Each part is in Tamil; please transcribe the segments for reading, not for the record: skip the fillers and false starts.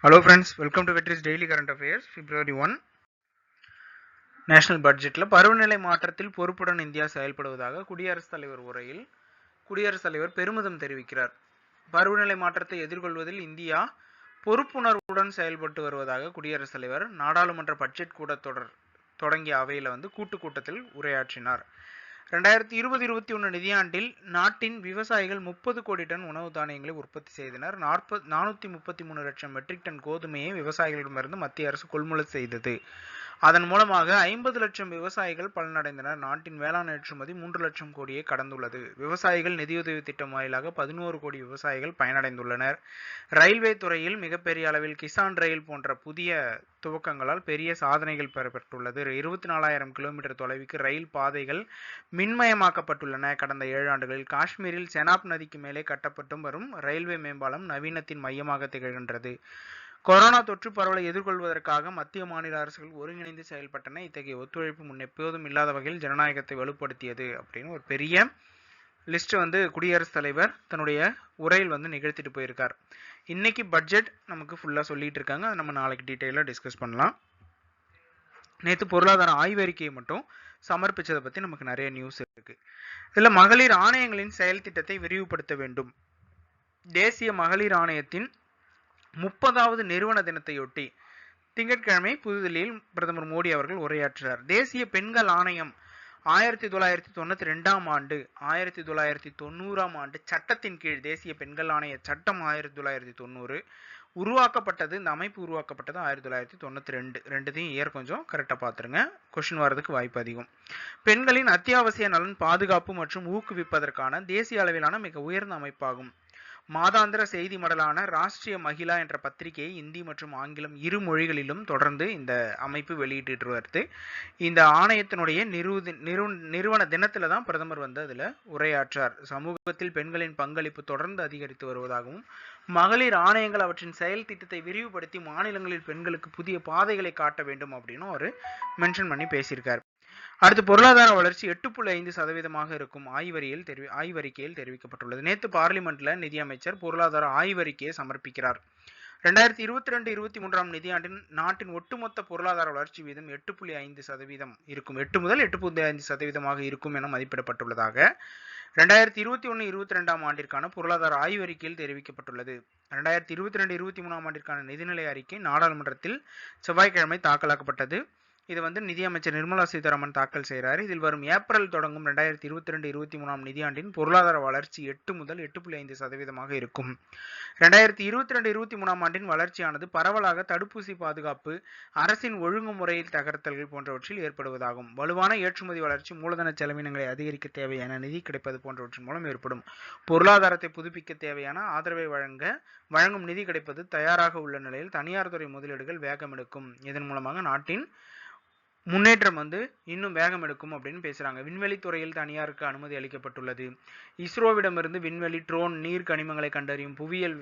Hello friends, welcome to Vetrii's Daily Current Affairs, February 1. National பட்ஜெட்ல பருவநிலை மாற்றத்தில் பொறுப்புடன் இந்தியா செயல்படுவதாக குடியரசுத் தலைவர் உரையில் குடியரசுத் தலைவர் பெருமிதம் தெரிவிக்கிறார். பருவநிலை மாற்றத்தை எதிர்கொள்வதில் இந்தியா பொறுப்புணர்வுடன் செயல்பட்டு வருவதாக குடியரசுத் தலைவர் நாடாளுமன்ற பட்ஜெட் கூட்டத்தொடர் தொடங்கிய அவையில் கூட்டத்தில் உரையாற்றினார். 2020-21 நிதியாண்டில் நாட்டின் விவசாயிகள் 30 கோடி டன் உணவு தானியங்களை உற்பத்தி செய்தனர். 433 லட்சம் மெட்ரிக் டன் கோதுமையை விவசாயிகளிடமிருந்து மத்திய அரசு கொள்முதல் செய்தது. அதன் மூலமாக 50 லட்சம் விவசாயிகள் பலனடைந்தனர். நாட்டின் வேளாண் ஏற்றுமதி 3 லட்சம் கோடியை கடந்துள்ளது. விவசாயிகள் நிதியுதவி திட்டம் வாயிலாக 11 கோடி விவசாயிகள் பயனடைந்துள்ளனர். ரயில்வே துறையில் மிகப்பெரிய அளவில் கிசான் ரயில் போன்ற புதிய துவக்கங்களால் பெரிய சாதனைகள் பெறப்பட்டுள்ளது. 24,000 கிலோமீட்டர் தொலைவுக்கு ரயில் பாதைகள் மின்மயமாக்கப்பட்டுள்ளன. கடந்த 7 ஆண்டுகளில் காஷ்மீரில் செனாப் நதிக்கு மேலே கட்டப்பட்டு வரும் ரயில்வே மேம்பாலம் நவீனத்தின் மையமாக திகழ்கின்றது. கொரோனா தொற்று பரவலை எதிர்கொள்வதற்காக மத்திய மாநில அரசுகள் ஒருங்கிணைந்து செயல்பட்டன. இத்தகைய ஒத்துழைப்பு முன்னெப்போதும் இல்லாத வகையில் ஜனநாயகத்தை வலுப்படுத்தியது அப்படின்னு ஒரு பெரிய லிஸ்ட் குடியரசுத் தலைவர் தன்னுடைய உரையில் நிகழ்த்திட்டு போயிருக்கார். இன்னைக்கு பட்ஜெட் நமக்கு ஃபுல்லா சொல்லிட்டு இருக்காங்க. அதை நம்ம நாளைக்கு டீட்டெயிலாக டிஸ்கஸ் பண்ணலாம். நேற்று பொருளாதார ஆய்வறிக்கையை மட்டும் சமர்ப்பிச்சதை பத்தி நமக்கு நிறைய நியூஸ் இருக்கு. இதுல மகளிர் ஆணையங்களின் செயல் திட்டத்தை விரிவுபடுத்த வேண்டும். தேசிய மகளிர் ஆணையத்தின் 30வது நிறுவன தினத்தையொட்டி திங்கட்கிழமை புதுதில்லியில் பிரதமர் மோடி அவர்கள் உரையாற்றினார். தேசிய பெண்கள் ஆணையம் 1992ஆம் ஆண்டு 1990ஆம் ஆண்டு சட்டத்தின் கீழ் தேசிய பெண்கள் ஆணைய சட்டம் 1990 உருவாக்கப்பட்டது. இந்த அமைப்பு உருவாக்கப்பட்டது 1992. ரெண்டுத்தையும் இயர் கொஞ்சம் கரெக்டா பாத்துருங்க, கொஸ்டின் வரதுக்கு வாய்ப்பு அதிகம். பெண்களின் அத்தியாவசிய நலன் பாதுகாப்பு மற்றும் ஊக்குவிப்பதற்கான தேசிய அளவிலான மிக உயர்ந்த அமைப்பாகும். மாதாந்திர செய்தி மடலான ராஷ்டிரிய மகிழா என்ற பத்திரிகையை இந்தி மற்றும் ஆங்கிலம் இரு மொழிகளிலும் தொடர்ந்து இந்த அமைப்பு வெளியிட்டு வருது. இந்த ஆணையத்தினுடைய நிறுவன தினத்துல தான் பிரதமர் அதுல உரையாற்றார். சமூகத்தில் பெண்களின் பங்களிப்பு தொடர்ந்து அதிகரித்து வருவதாகவும் மகளிர் ஆணையங்கள் அவற்றின் செயல் திட்டத்தை விரிவுபடுத்தி மாநிலங்களில் பெண்களுக்கு புதிய பாதைகளை காட்ட வேண்டும் அப்படின்னு ஒரு மென்ஷன் பண்ணி பேசியிருக்காரு. அடுத்து பொருளாதார வளர்ச்சி 8.5% இருக்கும் ஆய்வறிக்கையில் தெரிவிக்கப்பட்டுள்ளது. நேற்று பார்லிமெண்ட்ல நிதியமைச்சர் பொருளாதார ஆய்வறிக்கையை சமர்ப்பிக்கிறார். 2022-23 நிதியாண்டின் நாட்டின் ஒட்டுமொத்த பொருளாதார வளர்ச்சி வீதம் 8.5% இருக்கும். 8 முதல் 8.5% இருக்கும் என மதிப்பிடப்பட்டுள்ளதாக 2021-22 ஆண்டிற்கான பொருளாதார ஆய்வறிக்கையில் தெரிவிக்கப்பட்டுள்ளது. 2022-23 ஆண்டிற்கான நிதிநிலை அறிக்கை நாடாளுமன்றத்தில் செவ்வாய்க்கிழமை தாக்கலாக்கப்பட்டது. இது நிதியமைச்சர் நிர்மலா சீதாராமன் தாக்கல் செய்கிறார். இதில் வரும் ஏப்ரல் தொடங்கும் 2022-23 நிதியாண்டின் பொருளாதார வளர்ச்சி 8 முதல் 8.5% இருக்கும். 2022-23 ஆண்டின் வளர்ச்சியானது பரவலாக தடுப்பூசி பாதுகாப்பு, அரசின் ஒழுங்குமுறையில் தகர்த்தல்கள் போன்றவற்றில் ஏற்படுவதாகும். வலுவான ஏற்றுமதி வளர்ச்சி, மூலதன செலவினங்களை அதிகரிக்க தேவையான நிதி கிடைப்பது போன்றவற்றின் மூலம் ஏற்படும். பொருளாதாரத்தை புதுப்பிக்க தேவையான ஆதரவை வழங்கும் நிதி கிடைப்பது தயாராக உள்ள நிலையில் தனியார் துறை முதலீடுகள் வேகம் எடுக்கும். இதன் மூலமாக நாட்டின் முன்னேற்றம் இன்னும் வேகம் எடுக்கும் அப்படின்னு பேசுறாங்க. விண்வெளி துறையில் தனியாருக்கு அனுமதி அளிக்கப்பட்டுள்ளது. இஸ்ரோவிடமிருந்து விண்வெளி, ட்ரோன், நீர் கனிமங்களை கண்டறியும் புவியியல்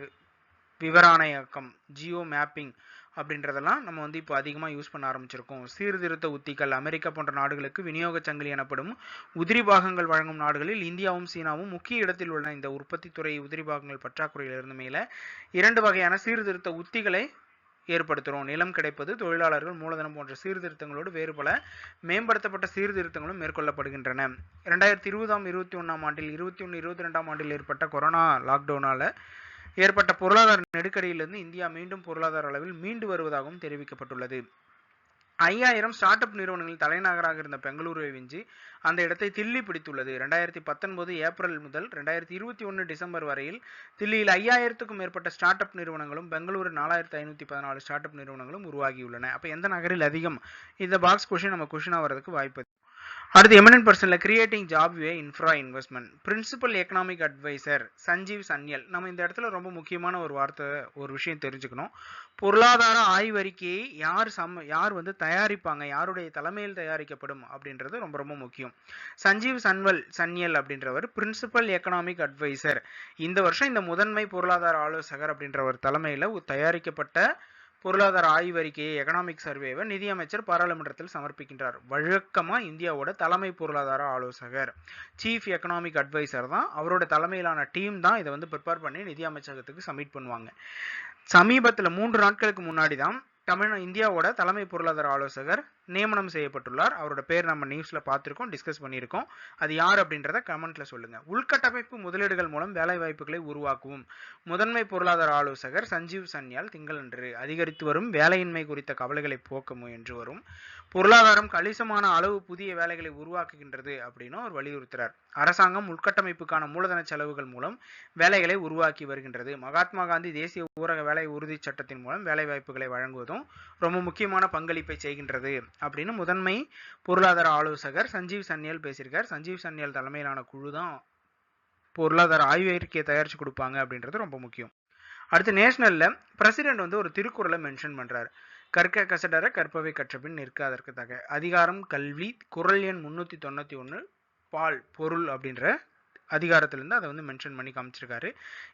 விவராணையாக்கம், ஜியோ மேப்பிங் அப்படின்றதெல்லாம் நம்ம இப்போ அதிகமாக யூஸ் பண்ண ஆரம்பிச்சிருக்கோம். சீர்திருத்த உத்திகள், அமெரிக்கா போன்ற நாடுகளுக்கு விநியோக சங்கிலி எனப்படும் உதிரி பாகங்கள் வழங்கும் நாடுகளில் இந்தியாவும் சீனாவும் முக்கிய இடத்தில் உள்ள இந்த உற்பத்தி துறை உதிரி பாகங்கள் பற்றாக்குறையிலிருந்து மேல 2 வகையான சீர்திருத்த உத்திகளை ஏற்படுத்துகிறோம். நிலம் கிடைப்பது, தொழிலாளர்கள், மூலதனம் போன்ற சீர்திருத்தங்களோடு வேறு பல மேம்படுத்தப்பட்ட சீர்திருத்தங்களும் மேற்கொள்ளப்படுகின்றன. 2020-21 ஆண்டில் 21-22 ஆண்டில் ஏற்பட்ட கொரோனா லாக்டவுனால ஏற்பட்ட பொருளாதார நெருக்கடியிலிருந்து இந்தியா மீண்டும் பொருளாதார அளவில் மீண்டு வருவதாகவும் தெரிவிக்கப்பட்டுள்ளது. 5000 ஸ்டார்ட் அப் நிறுவனங்களின் தலைநகராக இருந்த பெங்களூருவை விஞ்சி அந்த இடத்தை தில்லி பிடித்துள்ளது. 2019 ஏப்ரல் முதல் 2021 டிசம்பர் வரையில் தில்லியில் 5000க்கும் மேற்பட்ட ஸ்டார்ட் அப் நிறுவனங்களும் பெங்களூரு 4514 ஸ்டார்ட் அப் நிறுவனங்களும் உருவாகியுள்ளன. அப்ப எந்த நகரில் அதிகம்? இந்த பாக்ஸ் கொஸ்டின் நம்ம கொஸ்டினா வரதுக்கு வாய்ப்பு. அடுத்து எமினன்ட் பர்சன்ல creating job way infra investment principal economic advisor Sanjeev Sanyal. நம்ம இந்த இடத்துல ரொம்ப முக்கியமான ஒரு விஷயம் தெரிஞ்சுக்கணும். பொருளாதார ஆய்வறிக்கையை யார் தயாரிப்பாங்க, யாருடைய தலைமையில் தயாரிக்கப்படும் அப்படின்றது ரொம்ப ரொம்ப முக்கியம். சஞ்சீவ் சன்யல் அப்படின்றவர் பிரின்சிபல் எக்கனாமிக் அட்வைசர். இந்த வருஷம் இந்த முதன்மை பொருளாதார ஆலோசகர் அப்படின்றவர் தலைமையில தயாரிக்கப்பட்ட பொருளாதார ஆய்வறிக்கையை எகனாமிக் சர்வேவை நிதியமைச்சர் பாராளுமன்றத்தில் சமர்ப்பிக்கின்றார். வழக்கமா இந்தியாவோட தலைமை பொருளாதார ஆலோசகர் சீஃப் எகனாமிக் அட்வைசர் தான், அவரோட தலைமையிலான டீம் தான் இதை ப்ரிப்பேர் பண்ணி நிதி அமைச்சகத்துக்கு சப்மிட் பண்ணுவாங்க. சமீபத்தில் 3 நாட்களுக்கு முன்னாடி தான் இந்தியாவோட தலைமை பொருளாதார ஆலோசகர் நியமனம் செய்யப்பட்டுள்ளார். அவரோட பேர் நம்ம நியூஸ்ல பார்த்திருக்கோம், டிஸ்கஸ் பண்ணியிருக்கோம். அது யார் அப்படின்றத கமெண்ட்ல சொல்லுங்க. உள்கட்டமைப்பு முதலீடுகள் மூலம் வேலை வாய்ப்புகளை உருவாக்குவோம். முதன்மை பொருளாதார ஆலோசகர் சஞ்சீவ் சன்யால் திங்களன்று அதிகரித்து வரும் வேலையின்மை குறித்த கவலைகளை போக்க முயன்று வரும். பொருளாதாரம் கணிசமான அளவு புதிய வேலைகளை உருவாக்குகின்றது அப்படின்னு அவர் வலியுறுத்துறார். அரசாங்கம் உள்கட்டமைப்புக்கான மூலதன செலவுகள் மூலம் வேலைகளை உருவாக்கி வருகின்றது. மகாத்மா காந்தி தேசிய ஊரக வேலை உறுதி சட்டத்தின் மூலம் வேலை வாய்ப்புகளை வழங்குவதும் ரொம்ப முக்கியமான பங்களிப்பை செய்கின்றது அப்படின்னு முதன்மை பொருளாதார ஆலோசகர் சஞ்சீவ் சன்யால் பேசியிருக்கார். சஞ்சீவ் சன்யால் தலைமையிலான குழு தான் பொருளாதார ஆய்வு அறிக்கையை தயாரிச்சு கொடுப்பாங்க அப்படின்றது ரொம்ப முக்கியம். அடுத்து நேஷனல்ல பிரசிடென்ட் ஒரு திருக்குறளை மென்ஷன் பண்றாரு. கற்க கசடர கற்பவை கற்றபின் நிற்க அதற்கு தக. அதிகாரம் கல்வி, குறள் எண் 391 பால் பொருள் அப்படின்ற அதிகாரத்திலிருந்து அதை மென்ஷன் பண்ணி காமிச்சிருக்காரு.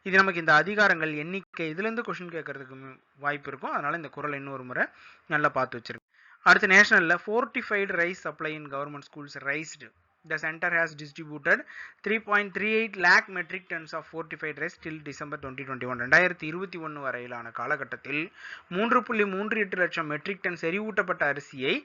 இது நமக்கு இந்த அதிகாரங்கள் எண்ணிக்கை இதுல இருந்து கொஸ்டின் கேட்கறதுக்கு வாய்ப்பு இருக்கும். அதனால இந்த குறள் இன்னொரு முறை நல்லா பார்த்து வச்சிருக்கேன். அடுத்து நேஷனல்ல fortified rice supply in government schools raised. The center has distributed 3.38 lakh metric tons of fortified rice till December 2021. 2021 வரையிலான காலகட்டத்தில் 3.38 லட்சம் மெட்ரிக் டன் செறிவூட்டப்பட்ட அரிசியை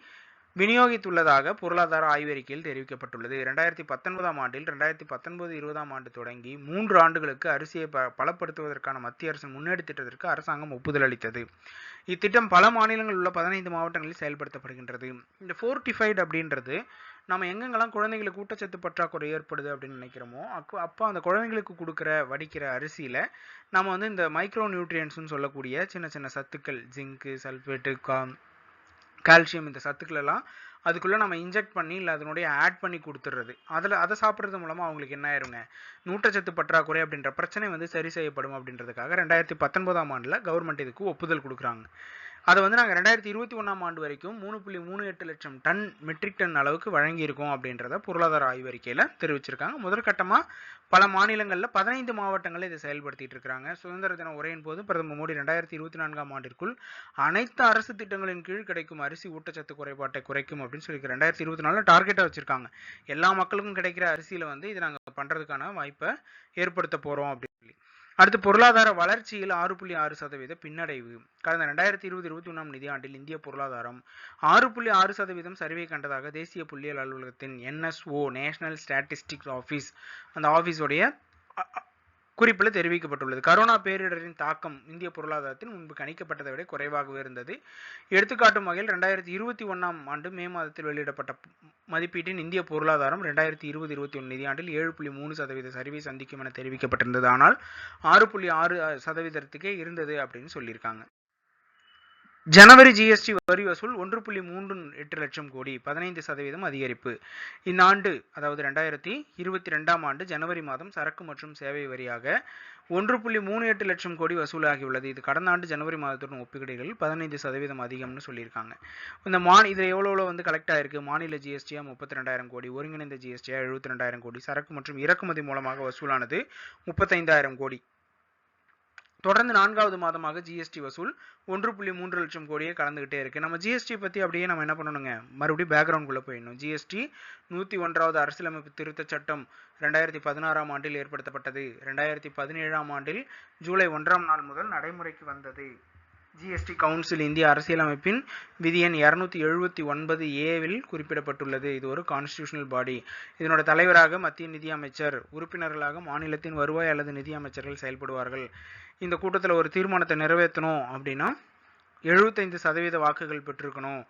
விநியோகித்துள்ளதாக பொருளாதார ஆய்வறிக்கையில் தெரிவிக்கப்பட்டுள்ளது. 2019 ஆண்டில் 2019-20 ஆண்டு தொடங்கி 3 ஆண்டுகளுக்கு அரிசியை பலப்படுத்துவதற்கான மத்திய அரசின் முன்னெடு திட்டத்திற்கு அரசாங்கம் ஒப்புதல் அளித்தது. இத்திட்டம் பல மாநிலங்களில் உள்ள 15 மாவட்டங்களில் செயல்படுத்தப்படுகின்றது. இந்த ஃபோர்டிஃபைட் அப்படின்றது நம்ம எங்கெங்கெல்லாம் குழந்தைங்களுக்கு ஊட்டச்சத்து பற்றாக்குறை ஏற்படுது அப்படின்னு நினைக்கிறோமோ அப்போ அந்த குழந்தைங்களுக்கு கொடுக்குற வடிக்கிற அரிசியில நம்ம இந்த மைக்ரோ நியூட்ரியன்ஸ்னு சொல்லக்கூடிய சின்ன சின்ன சத்துக்கள், ஜிங்கு, சல்ஃபேட்டு, கால்சியம், இந்த சத்துக்கள் எல்லாம் அதுக்குள்ள நம்ம இன்ஜெக்ட் பண்ணி இல்லை அதனுடைய ஆட் பண்ணி கொடுத்துடுறது. அதை சாப்பிட்றது மூலமா அவங்களுக்கு என்ன ஆயிருங்க, ஊட்டச்சத்து பற்றாக்குறை அப்படின்ற பிரச்சனை சரி செய்யப்படும் அப்படின்றதுக்காக 2019 ஆண்டுல கவர்மெண்ட் இதுக்கு ஒப்புதல் கொடுக்குறாங்க. அதை நாங்கள் 2021 ஆண்டு வரைக்கும் 3.38 லட்சம் டன் மெட்ரிக் டன் அளவுக்கு வழங்கியிருக்கோம் அப்படின்றத பொருளாதார ஆய்வறிக்கையில் தெரிவிச்சிருக்காங்க. முதற்கட்டமாக பல மாநிலங்களில் 15 மாவட்டங்களில் இதை செயல்படுத்திட்டு இருக்கிறாங்க. சுதந்திர தின உரையின் போது பிரதமர் மோடி 2024 ஆண்டிற்குள் அனைத்து அரசு திட்டங்களின் கீழ் கிடைக்கும் அரிசி ஊட்டச்சத்து குறைபாட்டை குறைக்கும் அப்படின்னு சொல்லி 2024 டார்கெட்டை வச்சிருக்காங்க. எல்லா மக்களுக்கும் கிடைக்கிற அரிசியில இது நாங்கள் பண்றதுக்கான வாய்ப்பை ஏற்படுத்த போறோம் அப்படின்னு சொல்லி. அடுத்து பொருளாதார வளர்ச்சியில் 6.6% பின்னடைவு. கடந்த 2020-21 நிதியாண்டில் இந்திய பொருளாதாரம் 6.6% சரிவை கண்டதாக தேசிய புள்ளியியல் அலுவலகத்தின் NSO நேஷனல் ஸ்டாட்டிஸ்டிக்ஸ் ஆஃபீஸ் அந்த ஆஃபீஸோடைய குறிப்பில் தெரிவிக்கப்பட்டுள்ளது. கரோனா பேரிடரின் தாக்கம் இந்திய பொருளாதாரத்தில் முன்பு கணிக்கப்பட்டதை விட குறைவாகவே இருந்தது. எடுத்துக்காட்டும் வகையில் 2021 ஆண்டு மே மாதத்தில் வெளியிடப்பட்ட மதிப்பீட்டின் இந்திய பொருளாதாரம் 2020-21 நிதியாண்டில் 7.3% சரிவை சந்திக்கும் என தெரிவிக்கப்பட்டிருந்தது. ஆனால் 6.6%க்கே இருந்தது அப்படின்னு சொல்லியிருக்காங்க. ஜனவரி ஜிஎஸ்டி வரி வசூல் 1.38 லட்சம் கோடி, 15% அதிகரிப்பு. இந்த ஆண்டு அதாவது 2022 ஆண்டு ஜனவரி மாதம் சரக்கு மற்றும் சேவை வரியாக 1.38 லட்சம் கோடி வசூலாகியுள்ளது. இது கடந்த ஆண்டு ஜனவரி மாதத்துடன் ஒப்பிடுகையில் 15% அதிகம்னு சொல்லியிருக்காங்க. இந்த இதில் எவ்வளோ கலெக்ட் ஆயிருக்கு, மாநில ஜிஎஸ்டியா 32,000 கோடி, ஒருங்கிணைந்த ஜிஎஸ்டியா 72,000 கோடி, சரக்கு மற்றும் இறக்குமதி மூலமாக வசூலானது 35,000 கோடி. தொடர்ந்து 4வது மாதமாக ஜிஎஸ்டி வசூல் 1.3 லட்சம் கோடியே கலந்துகிட்டே இருக்கு. நம்ம ஜிஎஸ்டி பத்தி அப்படியே நம்ம என்ன பண்ணணுங்க, மறுபடியும் பேக்ரவுண்ட்குள்ள போயிடணும். ஜிஎஸ்டி 101வது அரசியலமைப்பு திருத்த சட்டம் 2016 ஆண்டில் ஏற்படுத்தப்பட்டது. 2017 ஆண்டில் ஜூலை 1 நாள் முதல் நடைமுறைக்கு வந்தது. ஜிஎஸ்டி கவுன்சில் இந்திய அரசியலமைப்பின் விதி எண் 279A குறிப்பிடப்பட்டுள்ளது. இது ஒரு கான்ஸ்டிடியூஷனல் பாடி. இதனோட தலைவராக மத்திய நிதி அமைச்சர், உறுப்பினர்களாக மாநிலத்தின் வருவாய் அல்லது நிதி அமைச்சர்கள் செயல்படுவார்கள். இந்த கூட்டத்தில் ஒரு தீர்மானத்தை நிறைவேற்றணும் அப்படின்னா 75% வாக்குகள் பெற்றிருக்கணும்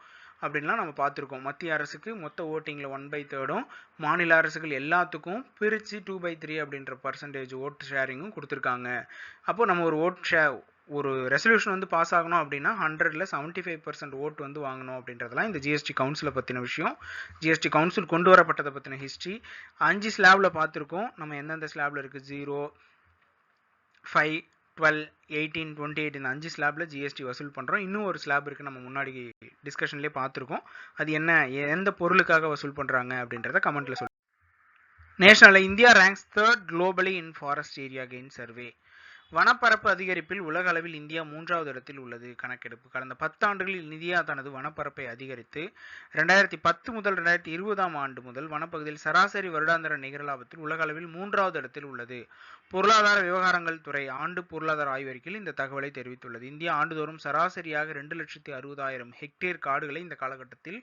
அப்படின்லாம் நம்ம பார்த்துருக்கோம். மத்திய அரசுக்கு மொத்த ஓட்டிங்கில் 1/3, மாநில அரசுகள் எல்லாத்துக்கும் பிரித்து 2/3 அப்படின்ற பர்சன்டேஜ் ஓட் ஷேரிங்கும் கொடுத்துருக்காங்க. அப்போ நம்ம ஒரு ரெசல்யூஷன் பாஸ் ஆகணும் அப்படின்னா 100ல் 75% ஓட் வாங்கணும் அப்படின்றதெல்லாம் இந்த ஜிஎஸ்டி கவுன்சிலை பற்றின விஷயம். ஜிஎஸ்டி கவுன்சில் கொண்டு வரப்பட்டதை பற்றின ஹிஸ்ட்ரி 5 ஸ்லாப்ல பார்த்துருக்கோம். நம்ம எந்தெந்த ஸ்லாப்ல இருக்குது, 0, 5, 12, 18, 28 இந்த 5 ஸ்லாப்ல ஜிஎஸ்டி வசூல் பண்ணுறோம். இன்னும் ஒரு ஸ்லாப் இருக்குது, நம்ம முன்னாடி டிஸ்கஷன்லேயே பார்த்துருக்கோம். அது என்ன, எந்த பொருளுக்காக வசூல் பண்ணுறாங்க அப்படின்றத கமெண்ட்ல சொல்லுங்கள். National India ranks 3rd globally in forest area gain survey. வனப்பரப்பு அதிகரிப்பில் உலக அளவில் இந்தியா 3வது இடத்தில் உள்ளது. கணக்கெடுப்பு கடந்த 10 ஆண்டுகளில் இந்தியா தனது வனப்பரப்பை அதிகரித்து 2010 முதல் 2020 ஆண்டு முதல் வனப்பகுதியில் சராசரி வருடாந்திர நிகர லாபத்தில் உலக அளவில் 3வது இடத்தில் உள்ளது. பொருளாதார விவகாரங்கள் துறை ஆண்டு பொருளாதார ஆய்வறிக்கையில் இந்த தகவலை தெரிவித்துள்ளது. இந்தியா ஆண்டுதோறும் சராசரியாக 2,60,000 ஹெக்டேர் காடுகளை இந்த காலகட்டத்தில்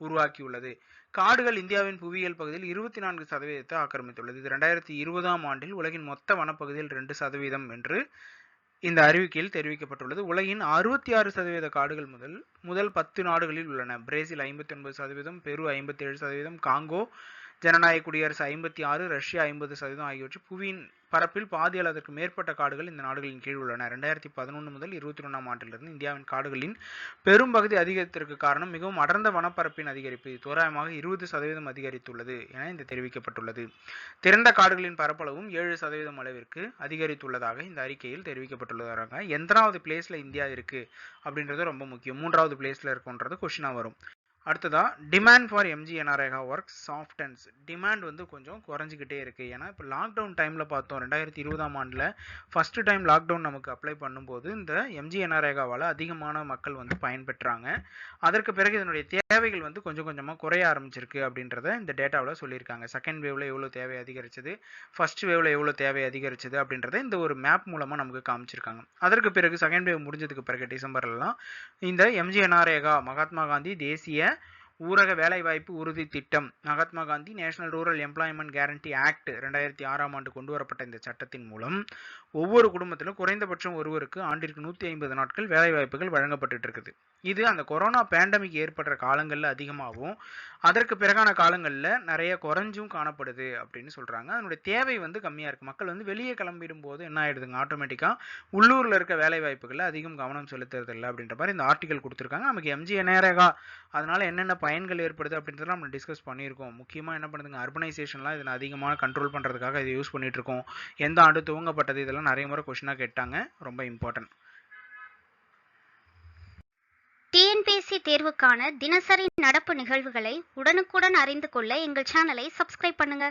உருவாக்கியுள்ளது. காடுகள் இந்தியாவின் புவியியல் பகுதியில் 24% ஆக்கிரமித்துள்ளது. இது 2020ஆம் ஆண்டில் உலகின் மொத்த வனப்பகுதியில் 2% என்று இந்த அறிவிக்கையில் தெரிவிக்கப்பட்டுள்ளது. உலகின் 66% காடுகள் முதல் 10 நாடுகளில் உள்ளன. பிரேசில் 59%, பெரு 57%, காங்கோ ஜனநாயக குடியரசு 56%, ரஷ்யா 50% ஆகியவற்றை புவியின் பரப்பில் பாதி அளவிற்கு மேற்பட்ட காடுகள் இந்த நாடுகளின் கீழ் உள்ளன. 2011 முதல் 2021ஆம் ஆண்டிலிருந்து இந்தியாவின் காடுகளின் பெரும் பகுதி அதிகரித்ததற்கு காரணம் மிகவும் அடர்ந்த வனப்பரப்பின் அதிகரிப்பு. தோராயமாக 20% அதிகரித்துள்ளது என இந்த தெரிவிக்கப்பட்டுள்ளது. திறந்த காடுகளின் பரப்பளவும் 7% அளவிற்கு அதிகரித்துள்ளதாக இந்த அறிக்கையில் தெரிவிக்கப்பட்டுள்ளதாக. எத்தனாவது பிளேஸ்ல இந்தியா இருக்கு அப்படின்றது ரொம்ப முக்கியம். 3வது பிளேஸ்ல இருக்குன்றது கொஸ்டினா வரும். அடுத்ததா டிமாண்ட் ஃபார் எம்ஜிஎன்ஆர்ஏகா ஒர்க் சாஃப்டன்ஸ். டிமாண்ட் வந்து கொஞ்சம் குறைஞ்சிக்கிட்டே இருக்கு. ஏன்னா இப்போ லாக்டவுன் டைமில் பார்த்தோம் 2020ஆம் ஆண்டில் ஃபர்ஸ்ட் டைம் லாக்டவுன் நமக்கு அப்ளை பண்ணும்போது இந்த எம்ஜிஎன்ஆர்ஏகாவால் அதிகமான மக்கள் வந்து பயன்பெற்றாங்க. அதற்கு பிறகு இதனுடைய தேவைகள் வந்து கொஞ்சம் கொஞ்சமாக குறைய ஆரம்பிச்சிருக்கு அப்படின்றத இந்த டேட்டாவில் சொல்லியிருக்காங்க. செகண்ட் வேவ்ல எவ்வளோ தேவை அதிகரிச்சது, ஃபர்ஸ்ட் வேவ்ல எவ்வளோ தேவை அதிகரிச்சது அப்படின்றத இந்த ஒரு மேப் மூலமாக நமக்கு காமிச்சிருக்காங்க. அதற்கு பிறகு செகண்ட் வேவ் முடிஞ்சதுக்கு பிறகு டிசம்பர்லாம் இந்த எம்ஜிஎன்ஆர்ஏகா மகாத்மா காந்தி தேசிய ஊரக வேலைவாய்ப்பு உறுதி திட்டம், Mahatma Gandhi national rural employment guarantee act 2006ஆம் ஆண்டு கொண்டு வரப்பட்ட இந்த சட்டத்தின் மூலம் ஒவ்வொரு குடும்பத்திலும் குறைந்தபட்சம் ஒருவருக்கு ஆண்டிற்கு 150 நாட்கள் வேலைவாய்ப்புகள் வழங்கப்பட்டு இருக்குது. இது அந்த கொரோனா பேண்டமிக் ஏற்படுற காலங்களில் அதிகமாகவும் அதற்கு பிறகான காலங்களில் நிறைய குறைஞ்சும் காணப்படுது அப்படின்னு சொல்றாங்க. அதனுடைய தேவை வந்து கம்மியா இருக்கு. மக்கள் வந்து வெளியே கிளம்பிடும் போது என்ன ஆயிடுதுங்க, ஆட்டோமேட்டிக்கா உள்ளூர்ல இருக்க வேலை வாய்ப்புகளை அதிகம் கவனம் செலுத்துறது இல்லை அப்படின்ற மாதிரி இந்த ஆர்டிகல் கொடுத்துருக்காங்க. நமக்கு எம்ஜிஎன்ஆர்ஏகா அதனால என்னென்ன பயன்கள் ஏற்படுது அப்படின்றத நம்ம டிஸ்கஸ் பண்ணியிருக்கோம். முக்கியமாக என்ன பண்ணுதுங்க, அர்பனைசேஷன்லாம் இதில் அதிகமாக கண்ட்ரோல் பண்ணுறதுக்காக இதை யூஸ் பண்ணிட்டு இருக்கோம். எந்த ஆண்டு துவங்கப்பட்டது, இதெல்லாம் நிறைய முறை கொஸ்டினாக கேட்டாங்க. ரொம்ப இம்பார்ட்டன்ட். டிஎன்பிஎஸ்சி தேர்வுக்கான தினசரி நடப்பு நிகழ்வுகளை உடனுக்குடன் அறிந்து கொள்ள எங்கள் சேனலை சப்ஸ்கிரைப் பண்ணுங்க.